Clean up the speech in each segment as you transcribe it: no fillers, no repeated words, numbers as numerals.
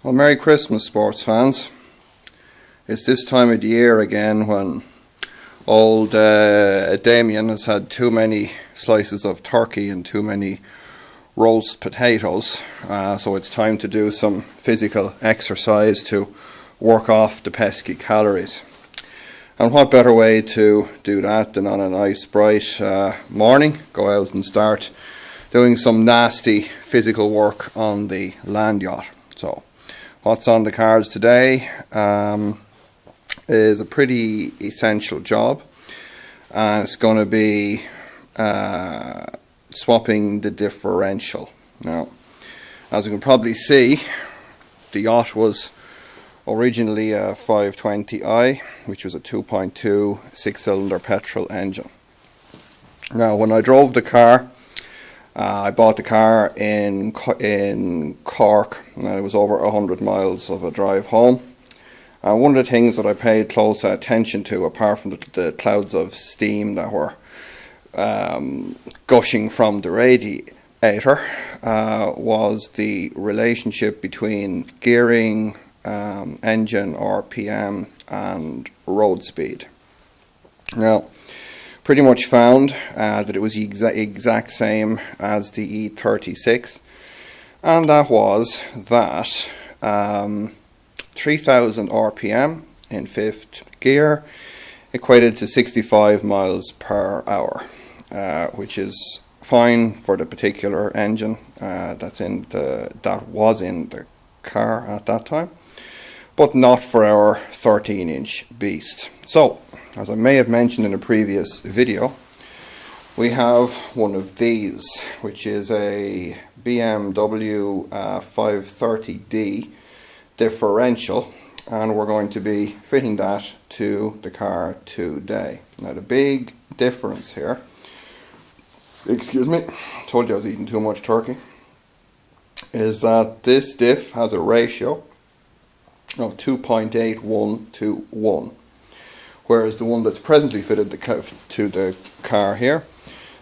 Well, Merry Christmas, sports fans. It's this time of the year again when old Damien has had too many slices of turkey and too many roast potatoes, so it's time to do some physical exercise to work off the pesky calories. And what better way to do that than on a nice bright morning, go out and start doing some nasty physical work on the land yacht. So what's on the cards today is a pretty essential job, and it's going to be swapping the differential. Now, as you can probably see, the yacht was originally a 520i, which was a 2.2 6-cylinder petrol engine. Now, when I drove the car, I bought the car in Cork, and it was over 100 miles of a drive home. And one of the things that I paid close attention to, apart from the clouds of steam that were gushing from the radiator, was the relationship between gearing, engine RPM and road speed. Now, pretty much found that it was the exact same as the E36, and that was that 3000 RPM in 5th gear equated to 65 miles per hour, which is fine for the particular engine that was in the car at that time, but not for our 13-inch beast. So, as I may have mentioned in a previous video, we have one of these, which is a BMW 530D differential, and we're going to be fitting that to the car today. Now, the big difference here, excuse me, told you I was eating too much turkey, is that this diff has a ratio of 2.81 to 1. Whereas the one that's presently fitted to the car here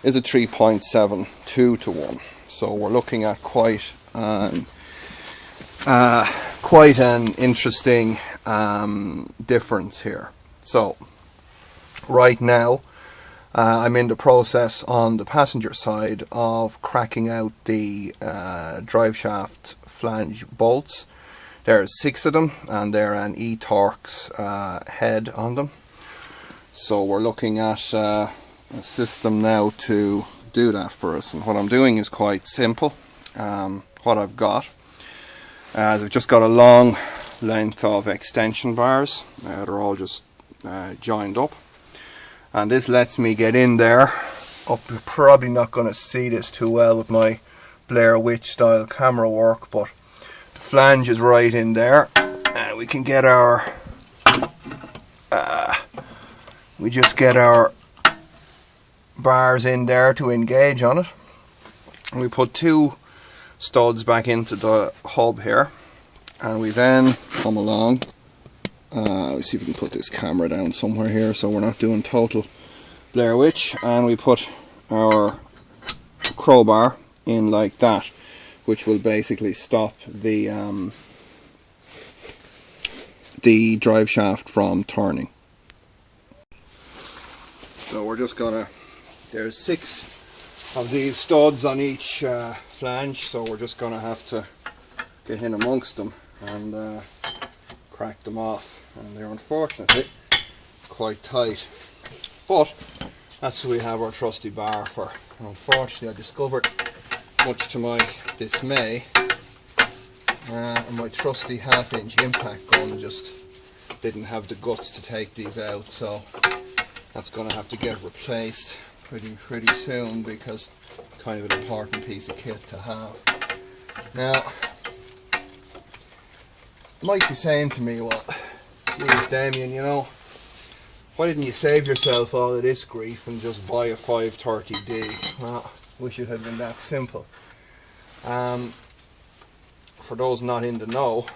is a 3.72 to 1. So we're looking at quite an interesting difference here. So right now I'm in the process on the passenger side of cracking out the drive shaft flange bolts. There's 6 of them, and they're an E-Torx head on them. So we're looking at a system now to do that for us, and what I'm doing is quite simple. What I've got is I've just got a long length of extension bars. They're all just joined up, and this lets me get in there. You're probably not going to see this too well with my Blair Witch style camera work, but the flange is right in there, and we can get our we just get our bars in there to engage on it. And we put 2 studs back into the hub here, and we then come along. Let's see if we can put this camera down somewhere here so we're not doing total Blair Witch, and we put our crowbar in like that, which will basically stop the drive shaft from turning. So we're just gonna, there's 6 of these studs on each flange, so we're just gonna have to get in amongst them and crack them off, and they're unfortunately quite tight, but that's what we have our trusty bar for. And unfortunately, I discovered, much to my dismay, my trusty half-inch impact gun just didn't have the guts to take these out, so that's going to have to get replaced pretty soon, because it's kind of an important piece of kit to have. Now, you might be saying to me, well, geez, Damien, you know, why didn't you save yourself all of this grief and just buy a 530D? Well, wish it had been that simple. For those not in the know,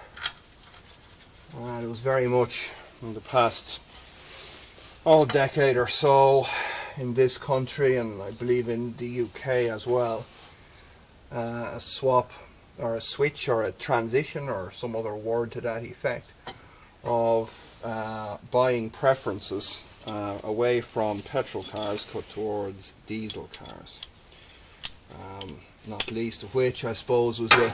it was very much in the past decade or so in this country, and I believe in the UK as well, a swap or a switch or a transition or some other word to that effect of buying preferences away from petrol cars cut towards diesel cars. Not least of which, I suppose, was the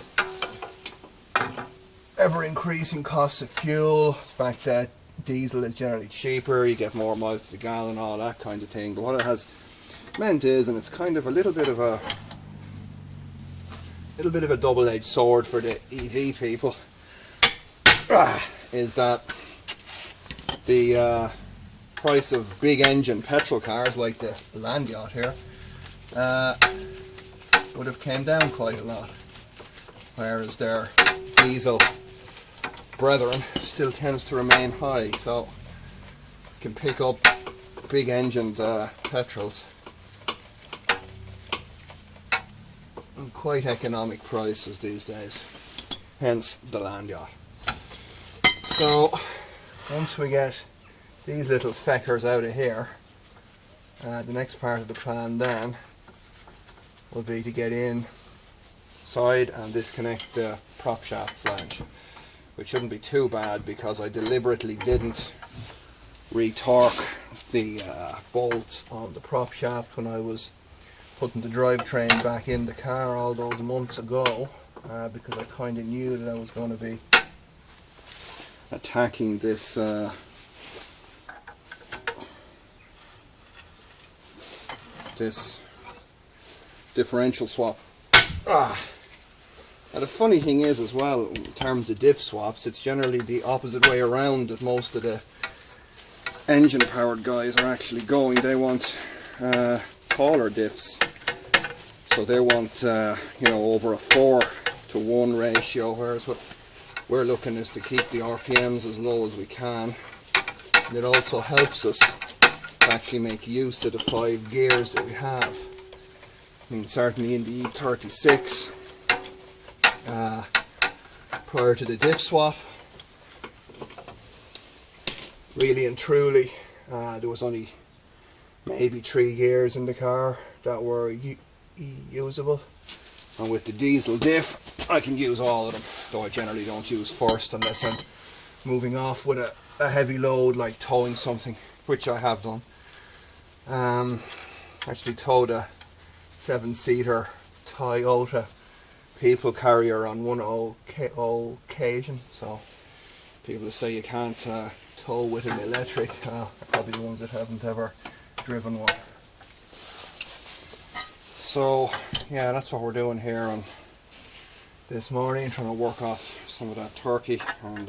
ever-increasing cost of fuel, the fact that diesel is generally cheaper, you get more miles to the gallon, all that kind of thing. But what it has meant is, and it's kind of a little bit of a double-edged sword for the EV people, is that the price of big engine petrol cars like the Land Yacht here would have came down quite a lot, whereas their diesel brethren still tends to remain high. So you can pick up big engined petrols at quite economic prices these days, hence the Land Yacht. So once we get these little feckers out of here, the next part of the plan then will be to get inside and disconnect the prop shaft flange, which shouldn't be too bad because I deliberately didn't retorque the bolts on the prop shaft when I was putting the drivetrain back in the car all those months ago, because I kind of knew that I was going to be attacking this this differential swap. And the funny thing is as well, in terms of diff swaps, it's generally the opposite way around that most of the engine powered guys are actually going. They want taller diffs, so they want you know, over a 4:1 ratio, whereas what we're looking is to keep the RPMs as low as we can. And it also helps us to actually make use of the 5 gears that we have. I mean, certainly in the E36, prior to the diff swap, really and truly, there was only maybe 3 gears in the car that were usable, and with the diesel diff I can use all of them, though I generally don't use first unless I'm moving off with a heavy load like towing something, which I have done. Actually towed a 7-seater Toyota people carrier on one occasion, so people who say you can't tow with an electric are probably the ones that haven't ever driven one. So yeah, that's what we're doing here on this morning, trying to work off some of that turkey and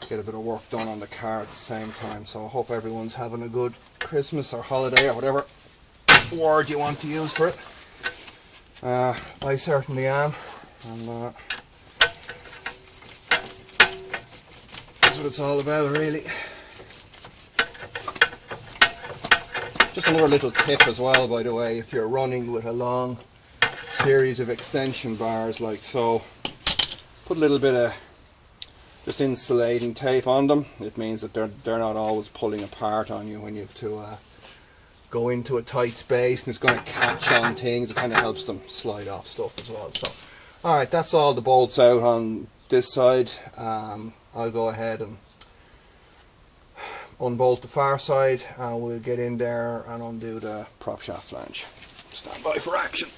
get a bit of work done on the car at the same time. So I hope everyone's having a good Christmas or holiday or whatever word you want to use for it. I certainly am, and that's what it's all about, really. Just another little tip as well, by the way, if you're running with a long series of extension bars like so, put a little bit of just insulating tape on them. It means that they're not always pulling apart on you when you have to go into a tight space, and it's going to catch on things. It kind of helps them slide off stuff as well. So alright, that's all the bolts out on this side. I'll go ahead and unbolt the far side, and we'll get in there and undo the prop shaft flange. Stand by for action.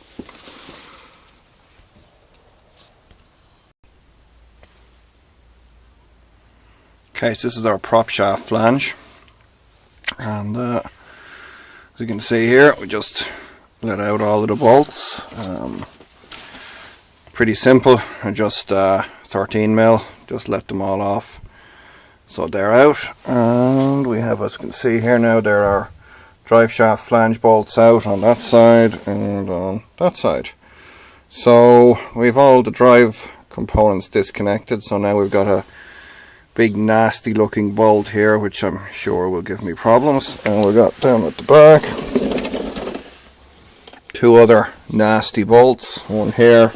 Okay, so this is our prop shaft flange, and as you can see here, we just let out all of the bolts. Pretty simple, just 13mm, just let them all off. So they're out, and we have, as you can see here now, there are drive shaft flange bolts out on that side and on that side. So we've all the drive components disconnected, so now we've got a big nasty looking bolt here, which I'm sure will give me problems, and we've got down at the back 2 other nasty bolts, one here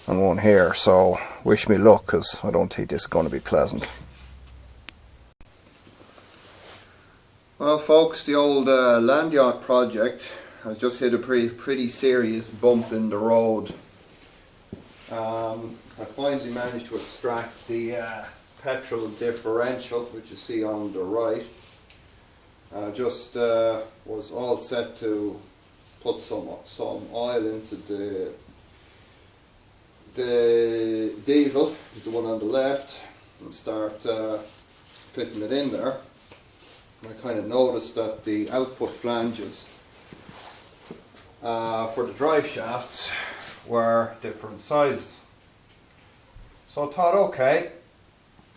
and one here. So wish me luck, because I don't think this is going to be pleasant. Well folks, the old Land Yacht project has just hit a pretty serious bump in the road. I finally managed to extract the petrol differential, which you see on the right. Just was all set to put some oil into the diesel, the one on the left, and start fitting it in there. I kind of noticed that the output flanges for the drive shafts were different sized. So I thought, okay,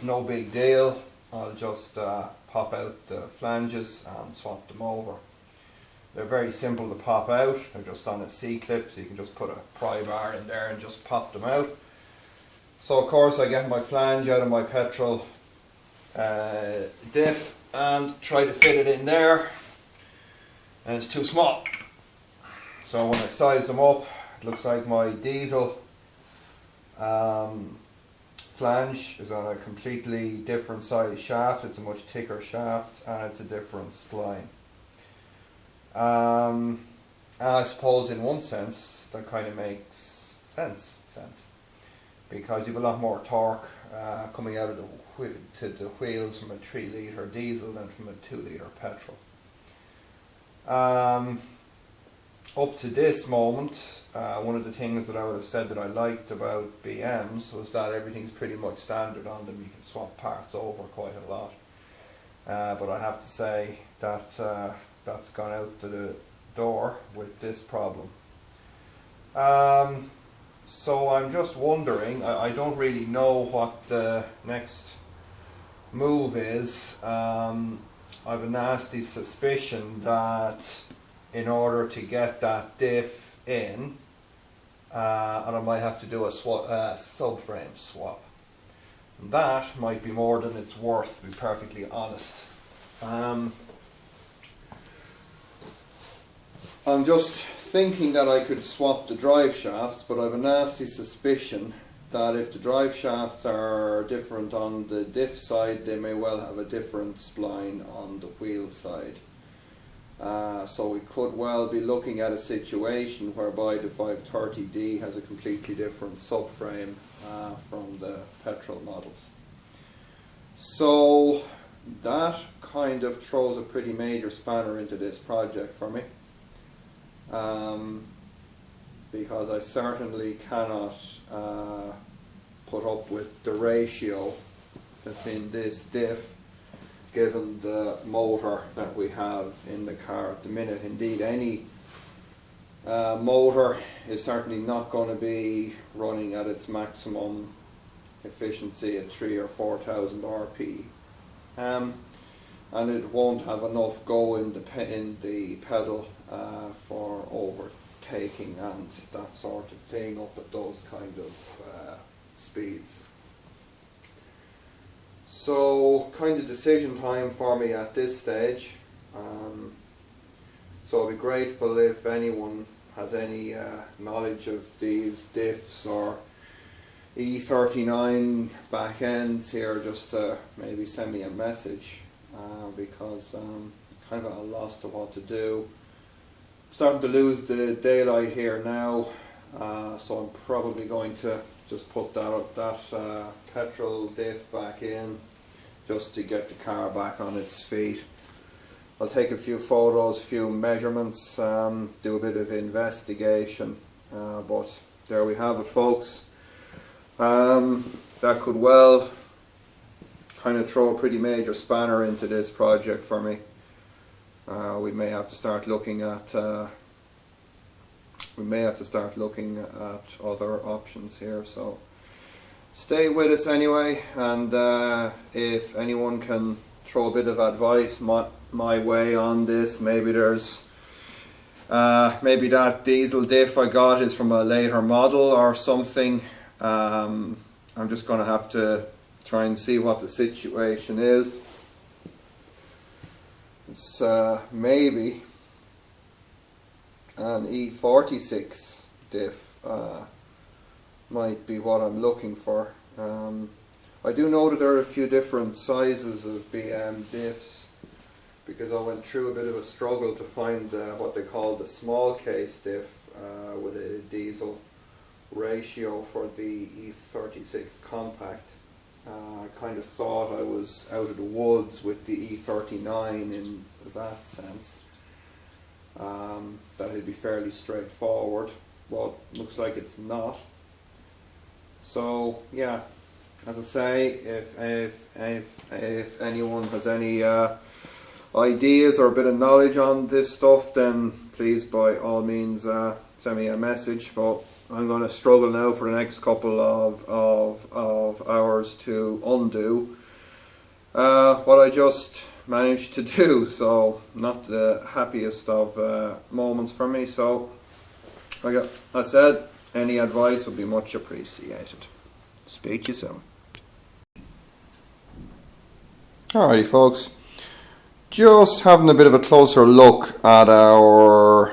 no big deal, I'll just pop out the flanges and swap them over. They're very simple to pop out, they're just on a C-clip, so you can just put a pry bar in there and just pop them out. So of course I get my flange out of my petrol diff and try to fit it in there, and it's too small. So when I size them up, it looks like my diesel flange is on a completely different size shaft. It's a much thicker shaft and it's a different spline. And I suppose in one sense that kind of makes sense because you have a lot more torque coming out of the wheels from a 3 litre diesel than from a 2 litre petrol. Up to this moment, one of the things that I would have said that I liked about BMs was that everything's pretty much standard on them. You can swap parts over quite a lot. But I have to say that that's gone out to the door with this problem. So I'm just wondering, I don't really know what the next move is. I have a nasty suspicion that in order to get that diff in, and I might have to do a subframe swap. And that might be more than it's worth, to be perfectly honest. I'm just thinking that I could swap the drive shafts, but I have a nasty suspicion that if the drive shafts are different on the diff side, they may well have a different spline on the wheel side. So we could well be looking at a situation whereby the 530D has a completely different subframe from the petrol models. So that kind of throws a pretty major spanner into this project for me, because I certainly cannot put up with the ratio that's in this diff given the motor that we have in the car at the minute. Indeed, any motor is certainly not going to be running at its maximum efficiency at 3,000 or 4,000 RP, and it won't have enough go in the pedal for overtaking and that sort of thing up at those kind of speeds. So kind of decision time for me at this stage. So I'd be grateful if anyone has any knowledge of these diffs or E39 back ends here, just to maybe send me a message, because I'm kind of at a loss to what to do. I'm starting to lose the daylight here now, so I'm probably going to just put that petrol diff back in just to get the car back on its feet. I'll take a few photos, a few measurements, do a bit of investigation, but there we have it, folks. That could well kind of throw a pretty major spanner into this project for me. We may have to start looking at other options here, so stay with us anyway, and if anyone can throw a bit of advice my way on this, maybe there's maybe that diesel diff I got is from a later model or something. I'm just going to have to try and see what the situation is. It's maybe an E46 diff might be what I'm looking for. I do know that there are a few different sizes of BM diffs, because I went through a bit of a struggle to find what they call the small case diff with a diesel ratio for the E36 compact. I kind of thought I was out of the woods with the E39 in that sense. That it'd be fairly straightforward. Well, looks like it's not. So yeah, as I say, if anyone has any ideas or a bit of knowledge on this stuff, then please by all means send me a message. But I'm going to struggle now for the next couple of hours to undo what I just managed to do. So not the happiest of moments for me. So like I said, any advice would be much appreciated. Speak to you soon. Alrighty folks, just having a bit of a closer look at our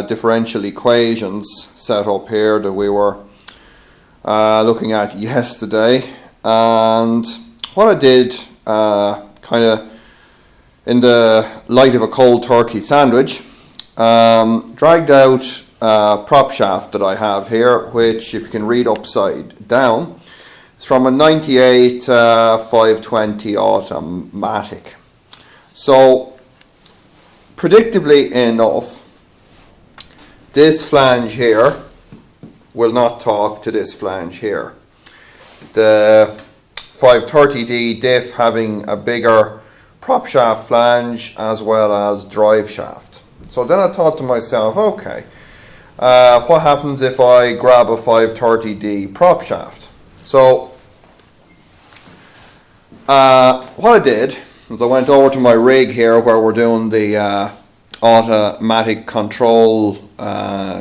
differential equations set up here that we were looking at yesterday. And what I did, kind of in the light of a cold turkey sandwich, dragged out prop shaft that I have here, which if you can read upside down, it's from a 98 520 automatic. So predictably enough, this flange here will not talk to this flange here. The 530D diff having a bigger prop shaft flange as well as drive shaft. So then I thought to myself, okay, what happens if I grab a 530D prop shaft? So what I did is I went over to my rig here where we're doing the automatic control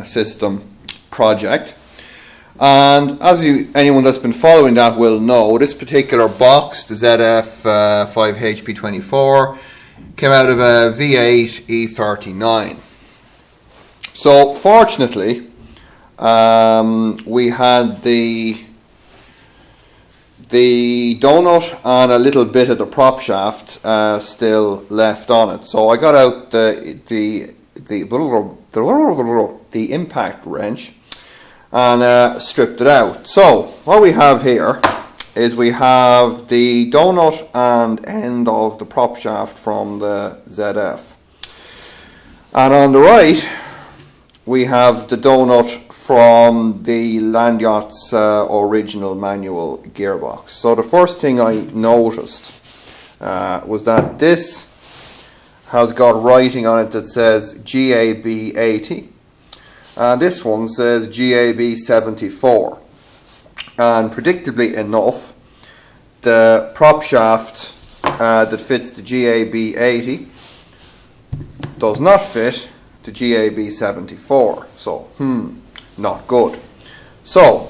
system project, and as anyone that's been following that will know, this particular box, the ZF 5HP24, came out of a V8 E39. So fortunately, we had the donut and a little bit of the prop shaft still left on it. So I got out the impact wrench and stripped it out. So what we have here is we have the donut and end of the prop shaft from the ZF, and on the right we have the donut from the Land Yacht's original manual gearbox. So the first thing I noticed was that this has got writing on it that says GAB 80, and this one says GAB 74. And predictably enough, the prop shaft that fits the GAB 80 does not fit to GAB 74, so not good. So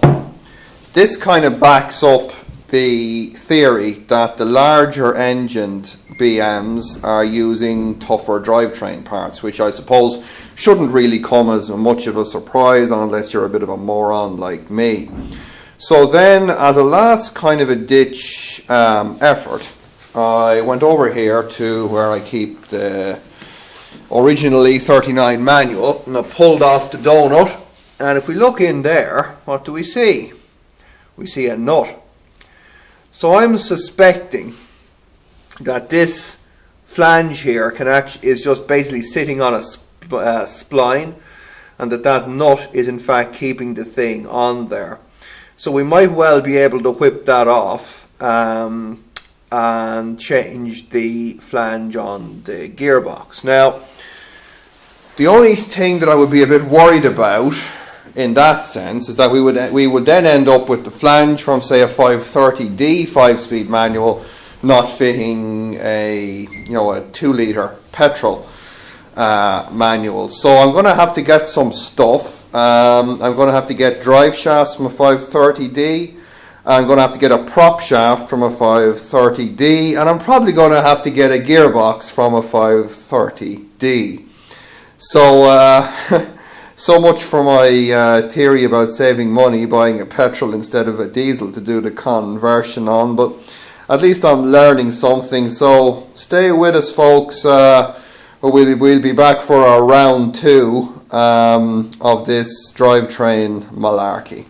this kind of backs up the theory that the larger engined BMs are using tougher drivetrain parts, which I suppose shouldn't really come as much of a surprise unless you're a bit of a moron like me. So then, as a last kind of a ditch effort, I went over here to where I keep the original E39 manual, and I pulled off the donut, and if we look in there, what do we see? We see a nut. So I'm suspecting that this flange here is just basically sitting on a spline, and that nut is in fact keeping the thing on there. So we might well be able to whip that off and change the flange on the gearbox. Now, the only thing that I would be a bit worried about in that sense is that we would then end up with the flange from, say, a 530D 5-speed manual not fitting a 2-litre petrol manual. So I'm going to have to get some stuff. I'm going to have to get drive shafts from a 530D. I'm going to have to get a prop shaft from a 530D, and I'm probably going to have to get a gearbox from a 530D. So so much for my theory about saving money buying a petrol instead of a diesel to do the conversion on, but at least I'm learning something. So stay with us, folks. We'll be back for our round 2 of this drivetrain malarkey.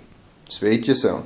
Speak to you soon.